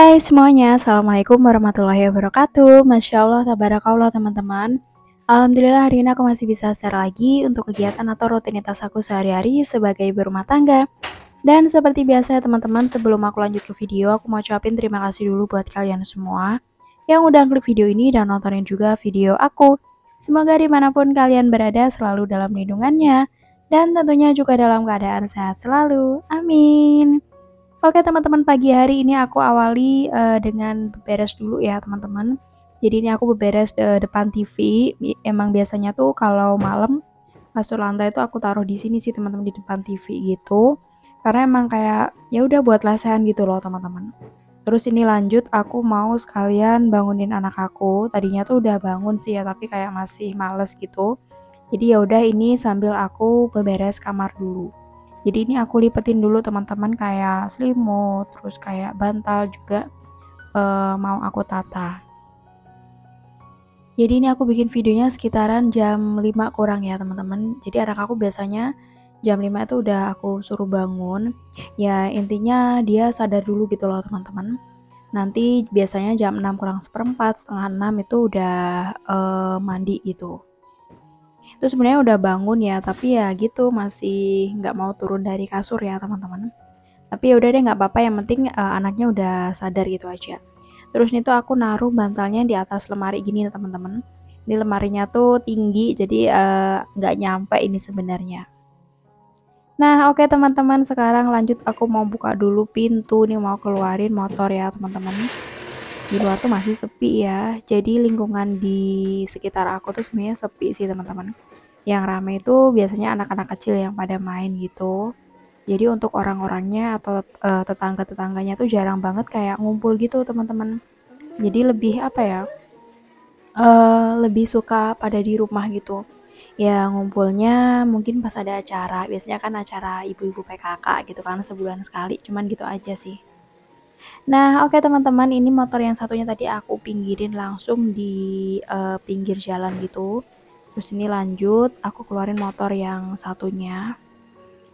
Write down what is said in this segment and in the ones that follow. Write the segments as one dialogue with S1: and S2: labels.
S1: Hai semuanya, Assalamualaikum warahmatullahi wabarakatuh. Masya Allah, tabarakallah teman-teman. Alhamdulillah hari ini aku masih bisa share lagi untuk kegiatan atau rutinitas aku sehari-hari sebagai ibu rumah tangga. Dan seperti biasa ya teman-teman, sebelum aku lanjut ke video, aku mau ucapin terima kasih dulu buat kalian semua yang udah klik video ini dan nontonin juga video aku. Semoga dimanapun kalian berada selalu dalam lindungannya dan tentunya juga dalam keadaan sehat selalu. Amin. Oke teman-teman, pagi hari ini aku awali dengan beberes dulu ya teman-teman. Jadi ini aku beberes depan TV. Emang biasanya tuh kalau malam kasur lantai tuh aku taruh di sini sih teman-teman, di depan TV gitu. Karena emang kayak ya udah buat lesehan gitu loh teman-teman. Terus ini lanjut aku mau sekalian bangunin anak aku. Tadinya tuh udah bangun sih ya, tapi kayak masih males gitu. Jadi ya udah ini sambil aku beberes kamar dulu. Jadi ini aku lipetin dulu teman-teman, kayak selimut, terus kayak bantal juga mau aku tata. Jadi ini aku bikin videonya sekitaran jam 5 kurang ya teman-teman. Jadi anak aku biasanya jam 5 itu udah aku suruh bangun. Ya intinya dia sadar dulu gitu loh teman-teman. Nanti biasanya jam 6 kurang seperempat, setengah 6 itu udah mandi gitu. Itu sebenarnya udah bangun ya, tapi ya gitu masih nggak mau turun dari kasur ya teman-teman. Tapi ya udah deh, nggak apa-apa, yang penting anaknya udah sadar gitu aja. Terus nih tuh aku naruh bantalnya di atas lemari gini teman-teman. Ini lemarinya tuh tinggi, jadi nggak nyampe ini sebenarnya. Nah oke teman-teman, sekarang lanjut aku mau buka dulu pintu nih, mau keluarin motor ya teman-teman. Di luar tuh masih sepi ya, jadi lingkungan di sekitar aku tuh sebenarnya sepi sih teman-teman. Yang rame itu biasanya anak-anak kecil yang pada main gitu. Jadi untuk orang-orangnya atau tetangga-tetangganya tuh jarang banget kayak ngumpul gitu teman-teman. Jadi lebih apa ya, lebih suka pada di rumah gitu. Ya ngumpulnya mungkin pas ada acara, biasanya kan acara ibu-ibu PKK gitu kan sebulan sekali, cuman gitu aja sih. Nah oke teman-teman, ini motor yang satunya tadi aku pinggirin langsung di pinggir jalan gitu. Terus ini lanjut aku keluarin motor yang satunya.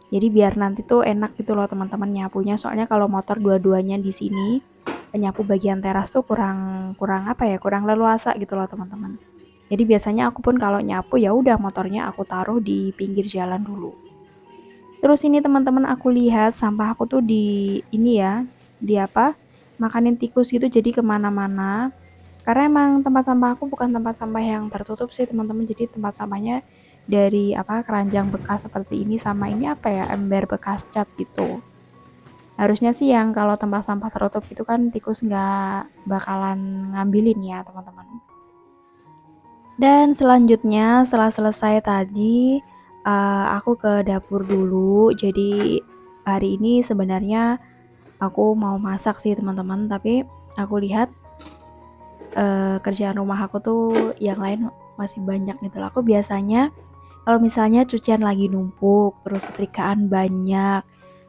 S1: Jadi biar nanti tuh enak gitu loh teman-teman nyapunya. Soalnya kalau motor dua-duanya di sini, penyapu bagian teras tuh kurang apa ya, kurang leluasa gitu loh teman-teman. Jadi biasanya aku pun kalau nyapu ya udah motornya aku taruh di pinggir jalan dulu. Terus ini teman-teman, aku lihat sampah aku tuh di ini ya, di apa? Makanin tikus gitu, jadi kemana-mana. Karena emang tempat sampah aku bukan tempat sampah yang tertutup sih teman-teman. Jadi tempat sampahnya dari apa, keranjang bekas seperti ini, sama ini apa ya, ember bekas cat gitu. Harusnya sih yang kalau tempat sampah tertutup itu kan tikus nggak bakalan ngambilin ya teman-teman. Dan selanjutnya setelah selesai tadi aku ke dapur dulu. Jadi hari ini sebenarnya aku mau masak sih teman-teman, tapi aku lihat kerjaan rumah aku tuh yang lain masih banyak gitu loh. Aku biasanya kalau misalnya cucian lagi numpuk, terus setrikaan banyak,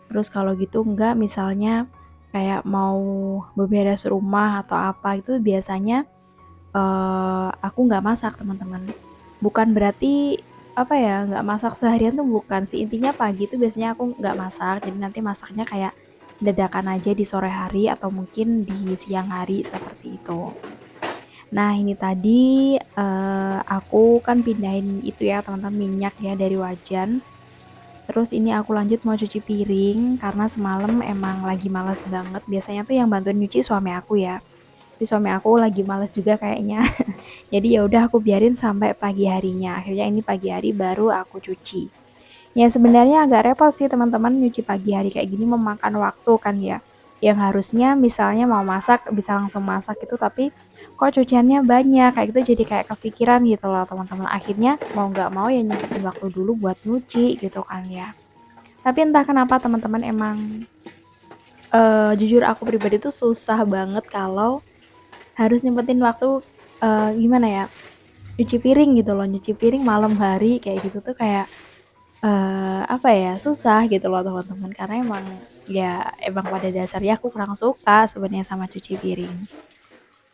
S1: terus kalau gitu enggak, misalnya kayak mau beberes rumah atau apa itu biasanya aku nggak masak teman-teman. Bukan berarti apa ya, nggak masak seharian tuh bukan sih, intinya pagi itu biasanya aku nggak masak, jadi nanti masaknya kayak dadakan aja di sore hari atau mungkin di siang hari seperti itu. Nah ini tadi aku kan pindahin itu ya teman-teman, minyak ya dari wajan. Terus ini aku lanjut mau cuci piring karena semalam emang lagi males banget. Biasanya tuh yang bantuin nyuci suami aku ya. Tapi suami aku lagi males juga kayaknya. Jadi ya udah aku biarin sampai pagi harinya. Akhirnya ini pagi hari baru aku cuci. Ya sebenarnya agak repot sih teman-teman, nyuci pagi hari kayak gini memakan waktu kan ya. Yang harusnya misalnya mau masak bisa langsung masak itu, tapi kok cuciannya banyak kayak gitu, jadi kayak kepikiran gitu loh teman-teman. Akhirnya mau nggak mau ya nyempetin waktu dulu buat nyuci gitu kan ya. Tapi entah kenapa teman-teman, emang jujur aku pribadi tuh susah banget kalau harus nyempetin waktu gimana ya, nyuci piring gitu loh. Nyuci piring malam hari kayak gitu tuh kayak apa ya, susah gitu loh teman-teman, karena emang pada dasarnya aku kurang suka sebenarnya sama cuci piring.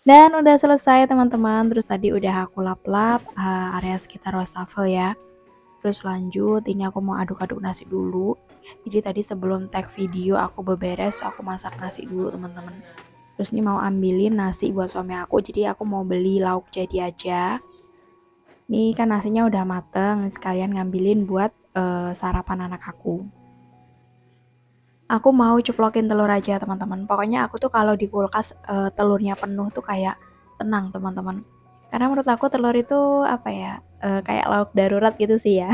S1: Dan udah selesai teman-teman, terus tadi udah aku lap-lap area sekitar wastafel ya. Terus lanjut ini aku mau aduk-aduk nasi dulu. Jadi tadi sebelum tag video aku beberes, aku masak nasi dulu teman-teman. Terus ini mau ambilin nasi buat suami aku, jadi aku mau beli lauk jadi aja. Ini kan nasinya udah mateng, sekalian ngambilin buat sarapan anak aku. Aku mau ceplokin telur aja teman-teman. Pokoknya aku tuh kalau di kulkas telurnya penuh tuh kayak tenang teman-teman. Karena menurut aku telur itu apa ya, kayak lauk darurat gitu sih ya.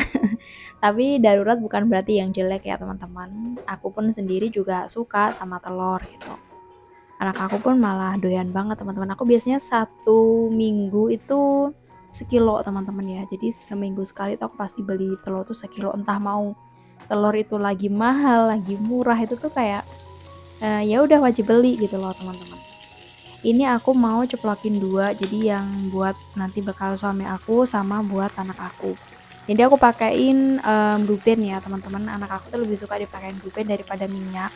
S1: Tapi darurat bukan berarti yang jelek ya teman-teman. Aku pun sendiri juga suka sama telur gitu. Anak aku pun malah doyan banget teman-teman. Aku biasanya 1 minggu itu sekilo teman-teman ya. Jadi seminggu sekali tuh aku pasti beli telur tuh sekilo. Entah mau telur itu lagi mahal, lagi murah, itu tuh kayak ya udah wajib beli gitu loh teman-teman. Ini aku mau ceplokin 2, jadi yang buat nanti bekal suami aku sama buat anak aku. Jadi aku pakein blue band ya teman-teman. Anak aku tuh lebih suka dipakein blue band daripada minyak.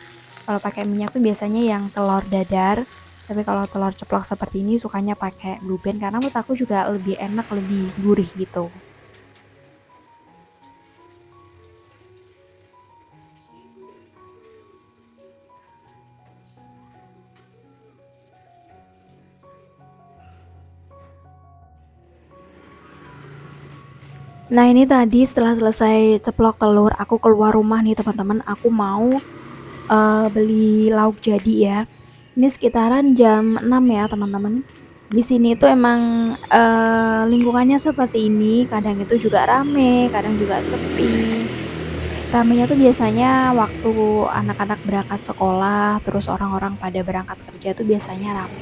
S1: Kalau pakai minyak tuh biasanya yang telur dadar, tapi kalau telur ceplok seperti ini sukanya pakai blue band karena menurut aku juga lebih enak, lebih gurih gitu. Nah ini tadi setelah selesai ceplok telur, aku keluar rumah nih teman-teman. Aku mau beli lauk jadi ya. Ini sekitaran jam 6 ya teman-teman. Di sini tuh emang lingkungannya seperti ini. Kadang itu juga rame, kadang juga sepi. Ramenya tuh biasanya waktu anak-anak berangkat sekolah, terus orang-orang pada berangkat kerja tuh biasanya rame.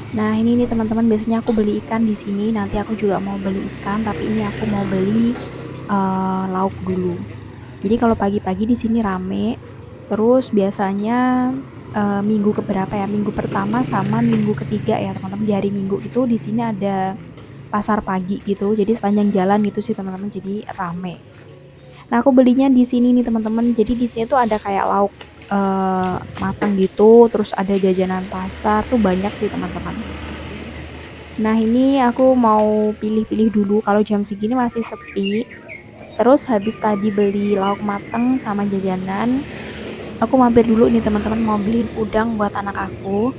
S1: Nah ini nih teman-teman, biasanya aku beli ikan di sini. Nanti aku juga mau beli ikan, tapi ini aku mau beli lauk dulu. Jadi kalau pagi-pagi di sini rame. Terus biasanya minggu keberapa ya? Minggu pertama sama minggu ketiga ya teman-teman. Di hari Minggu itu di sini ada pasar pagi gitu. Jadi sepanjang jalan gitu sih teman-teman. Jadi rame. Nah aku belinya di sini nih teman-teman. Jadi di sini tuh ada kayak lauk matang gitu. Terus ada jajanan pasar tuh banyak sih teman-teman. Nah ini aku mau pilih-pilih dulu. Kalau jam segini masih sepi. Terus habis tadi beli lauk matang sama jajanan, aku mampir dulu nih teman-teman mau beliin udang buat anak aku.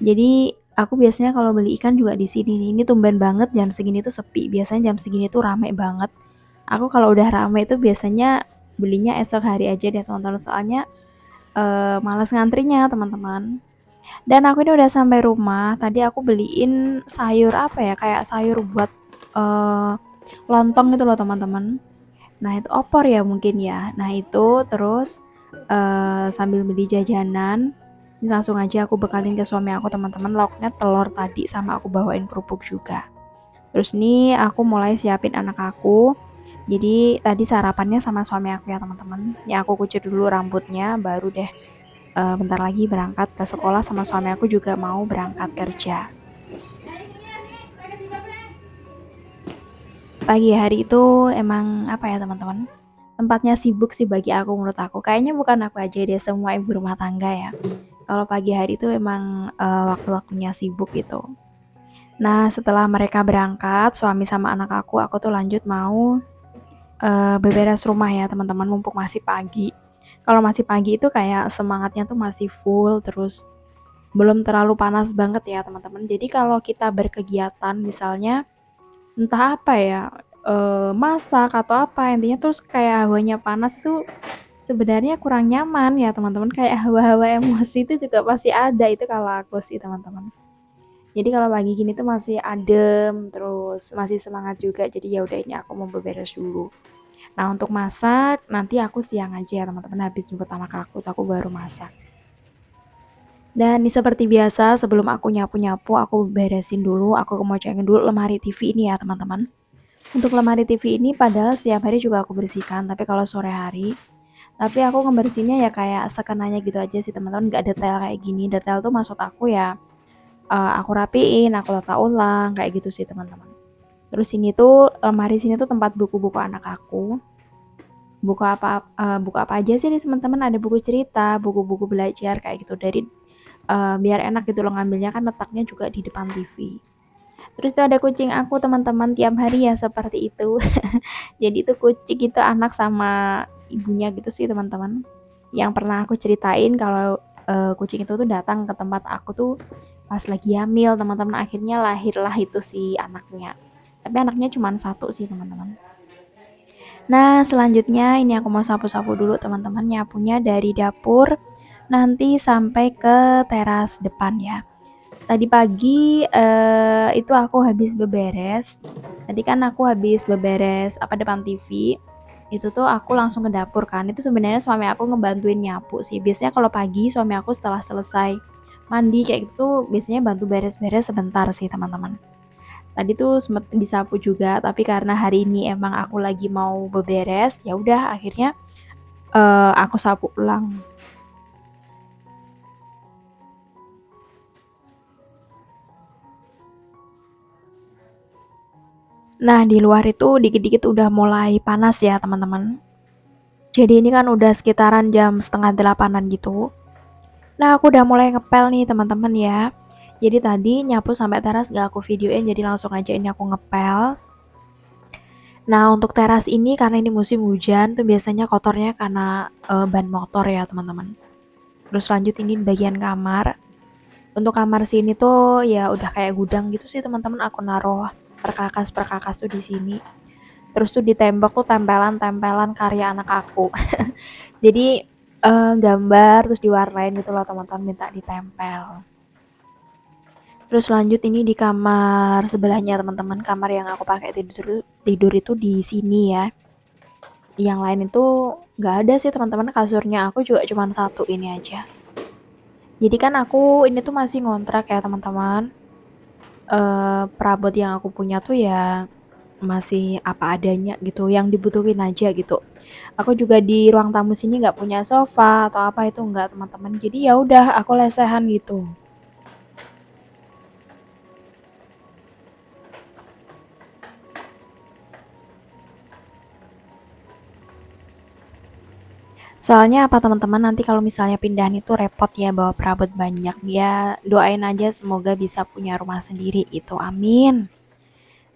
S1: Jadi aku biasanya kalau beli ikan juga di sini nih. Ini tumben banget jam segini tuh sepi. Biasanya jam segini tuh rame banget. Aku kalau udah rame itu biasanya belinya esok hari aja deh teman-teman. Soalnya malas ngantrinya teman-teman. Dan aku ini udah sampai rumah. Tadi aku beliin sayur apa ya? Kayak sayur buat eh, lontong gitu loh teman-teman. Nah itu opor ya mungkin ya. Nah itu terus sambil beli jajanan, ini langsung aja aku bekalin ke suami aku teman-teman. Lauknya telur tadi sama aku bawain kerupuk juga. Terus nih aku mulai siapin anak aku. Jadi tadi sarapannya sama suami aku ya teman-teman. Ya aku kucir dulu rambutnya, baru deh bentar lagi berangkat ke sekolah sama suami aku juga mau berangkat kerja. Pagi hari itu emang apa ya teman-teman? Tempatnya sibuk sih bagi aku, menurut aku. Kayaknya bukan aku aja deh, semua ibu rumah tangga ya. Kalau pagi hari itu emang waktu-waktunya sibuk gitu. Nah, setelah mereka berangkat, suami sama anak aku tuh lanjut mau beberes rumah ya teman-teman, mumpung masih pagi. Kalau masih pagi itu kayak semangatnya tuh masih full, terus belum terlalu panas banget ya teman-teman. Jadi kalau kita berkegiatan misalnya entah apa ya, masak atau apa, intinya terus kayak hawanya panas itu sebenarnya kurang nyaman ya teman-teman. Kayak hawa-hawa emosi itu juga pasti ada, itu kalau aku sih teman-teman. Jadi kalau pagi gini tuh masih adem, terus masih semangat juga. Jadi ya udah ini aku mau beberes dulu. Nah untuk masak nanti aku siang aja ya teman-teman, habis jemput anak aku baru masak. Dan ini seperti biasa sebelum aku nyapu-nyapu aku beresin dulu, aku mau cengin dulu lemari TV ini ya teman-teman. Untuk lemari TV ini padahal setiap hari juga aku bersihkan, tapi kalau sore hari, tapi aku ngebersihinnya ya kayak sekenanya gitu aja sih teman-teman, nggak detail kayak gini. Detail tuh maksud aku ya aku rapiin, aku tata ulang kayak gitu sih teman-teman. Terus ini tuh lemari sini tuh tempat buku-buku anak aku. Buku apa aja sih nih teman-teman, ada buku cerita, buku-buku belajar kayak gitu, dari biar enak gitu loh ngambilnya, kan letaknya juga di depan TV. Terus itu ada kucing aku teman-teman, tiap hari ya seperti itu. Jadi itu kucing itu anak sama ibunya gitu sih teman-teman. Yang pernah aku ceritain kalau kucing itu tuh datang ke tempat aku tuh pas lagi hamil, teman-teman. Akhirnya lahirlah itu si anaknya. Tapi anaknya cuma satu sih, teman-teman. Nah, selanjutnya ini aku mau sapu-sapu dulu, teman-teman. Nyapunya dari dapur nanti sampai ke teras depan ya. Tadi pagi itu aku habis beberes. Tadi kan aku habis beberes depan TV. Itu tuh aku langsung ke dapur kan. Itu sebenarnya suami aku ngebantuin nyapu sih. Biasanya kalau pagi suami aku setelah selesai mandi kayak gitu tuh biasanya bantu beres-beres sebentar sih, teman-teman. Tadi tuh sempet disapu juga, tapi karena hari ini emang aku lagi mau beberes, ya udah akhirnya aku sapu ulang. Nah, di luar itu dikit-dikit udah mulai panas ya, teman-teman. Jadi ini kan udah sekitaran jam setengah 8-an gitu. Nah, aku udah mulai ngepel nih, teman-teman ya. Jadi tadi nyapu sampai teras gak aku videoin, jadi langsung aja ini aku ngepel. Nah, untuk teras ini karena ini musim hujan tuh biasanya kotornya karena ban motor ya, teman-teman. Terus lanjut ini bagian kamar. Untuk kamar sini tuh ya udah kayak gudang gitu sih, teman-teman. Aku naruh perkakas tuh di sini. Terus tuh di tembok tuh tempelan-tempelan karya anak aku. Jadi gambar terus diwarnain gitu loh, teman-teman, minta ditempel. Terus lanjut ini di kamar sebelahnya, teman-teman. Kamar yang aku pakai tidur itu di sini ya. Yang lain itu nggak ada sih, teman-teman. Kasurnya aku juga cuma satu ini aja. Jadi kan aku ini tuh masih ngontrak ya, teman-teman. Perabot yang aku punya tuh ya masih apa adanya gitu, yang dibutuhin aja gitu. Aku juga di ruang tamu sini nggak punya sofa atau apa itu nggak, teman-teman. Jadi ya udah aku lesehan gitu. Soalnya apa, teman-teman, nanti kalau misalnya pindahan itu repot ya bawa perabot banyak. Ya doain aja semoga bisa punya rumah sendiri itu. Amin.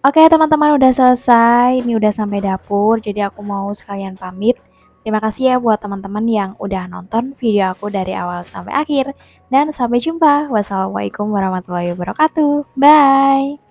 S1: Oke, teman-teman, udah selesai. Ini udah sampai dapur. Jadi aku mau sekalian pamit. Terima kasih ya buat teman-teman yang udah nonton video aku dari awal sampai akhir. Dan sampai jumpa. Wassalamualaikum warahmatullahi wabarakatuh. Bye.